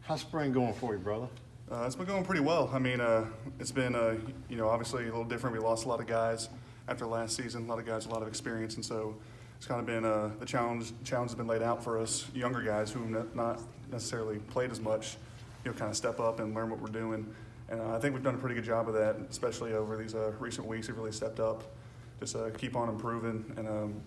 How's spring going for you, brother? It's been going pretty well. I mean, it's been, obviously a little different. We lost a lot of guys after last season, a lot of guys, a lot of experience, and so it's kind of been the challenge has been laid out for us younger guys who have not necessarily played as much, kind of step up and learn what we're doing. And I think we've done a pretty good job of that, especially over these recent weeks. We've really stepped up, just keep on improving, and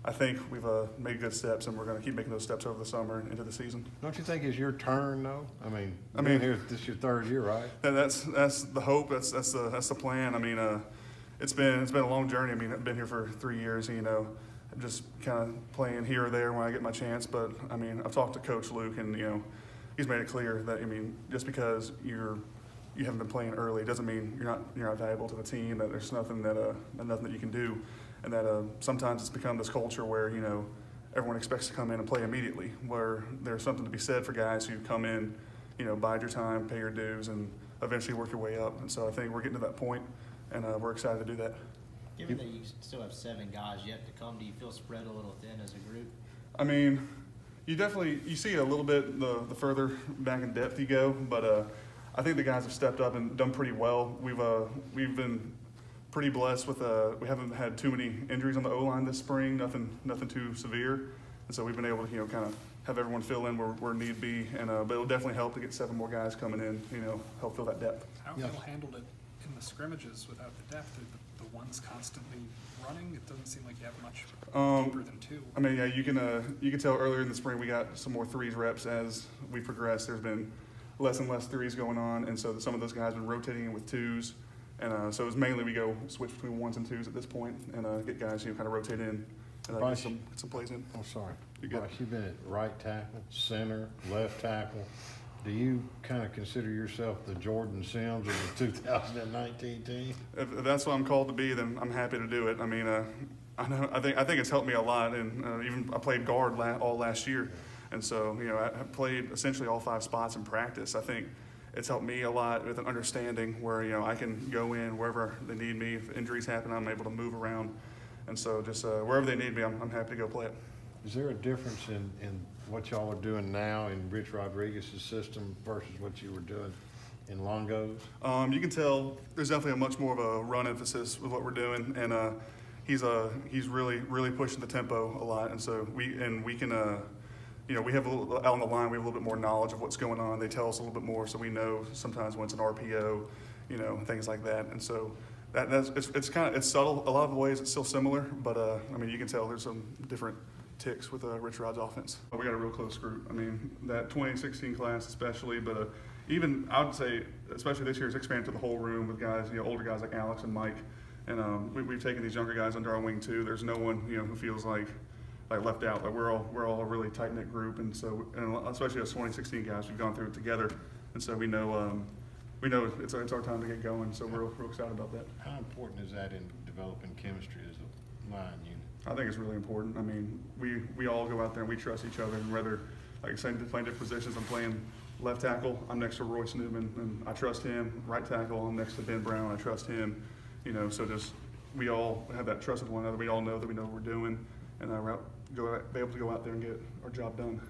I think we've made good steps, and we're going to keep making those steps over the summer and into the season. Don't you think it's your turn, though? I mean, here, this is your third year, right? That's the hope. That's the plan. I mean, it's been a long journey. I mean, I've been here for 3 years. Just kind of playing here or there when I get my chance. But I mean, I've talked to Coach Luke, and he's made it clear that just because you haven't been playing early doesn't mean you're not valuable to the team. That there's nothing that you can do. And that sometimes it's become this culture where, everyone expects to come in and play immediately, where there's something to be said for guys who come in, bide your time, pay your dues, and eventually work your way up. And so I think we're getting to that point, and we're excited to do that. Given that you still have 7 guys yet to come, do you feel spread a little thin as a group? I mean, you see it a little bit the further back in depth you go, but I think the guys have stepped up and done pretty well. We've been pretty blessed with we haven't had too many injuries on the O-line this spring, nothing too severe, and so we've been able to kind of have everyone fill in where need be, and but it'll definitely help to get 7 more guys coming in, help fill that depth. How have you handled it in the scrimmages without the depth? Are the ones constantly running? It doesn't seem like you have much deeper than 2. I mean, yeah, you can tell earlier in the spring we got some more 3s reps as we progressed. There's been less and less 3s going on, and so some of those guys have been rotating in with 2s. And so it's mainly we go switch between 1s and 2s at this point, and get guys kind of rotate in and get some plays in. I'm sorry. Bryce, you've been at right tackle, center, left tackle. Do you kind of consider yourself the Jordan Sims of the 2019 team? If that's what I'm called to be, then I'm happy to do it. I mean, I think it's helped me a lot, and even I played guard all last year, and so I played essentially all 5 spots in practice. I think it's helped me a lot with an understanding where I can go in wherever they need me. If injuries happen, I'm able to move around, and so just wherever they need me, I'm happy to go play it. Is there a difference in what y'all are doing now in Rich Rodriguez's system versus what you were doing in Longo's? You can tell there's definitely a much more of a run emphasis with what we're doing, and he's really pushing the tempo a lot, and so we can. We have a little out on the line. We have a little bit more knowledge of what's going on. They tell us a little bit more, so we know sometimes when it's an RPO, things like that. And so it's subtle. A lot of the ways it's still similar, but you can tell there's some different ticks with Rich Rod's offense. We got a real close group. I mean, that 2016 class especially, but even I would say, especially this year, it's expanded to the whole room with guys, older guys like Alex and Mike, and we've taken these younger guys under our wing too. There's no one who feels like left out. Like we're all a really tight knit group, and so especially as 2016 guys, we've gone through it together, and so we know it's our time to get going. So we're real excited about that. How important is that in developing chemistry as a line unit? I think it's really important. I mean, we all go out there and we trust each other, and whether like I said, playing different positions, I'm playing left tackle, I'm next to Royce Newman, and I trust him. Right tackle, I'm next to Ben Brown, I trust him. So just we all have that trust with one another. We all know that we know what we're doing, and be able to go out there and get our job done.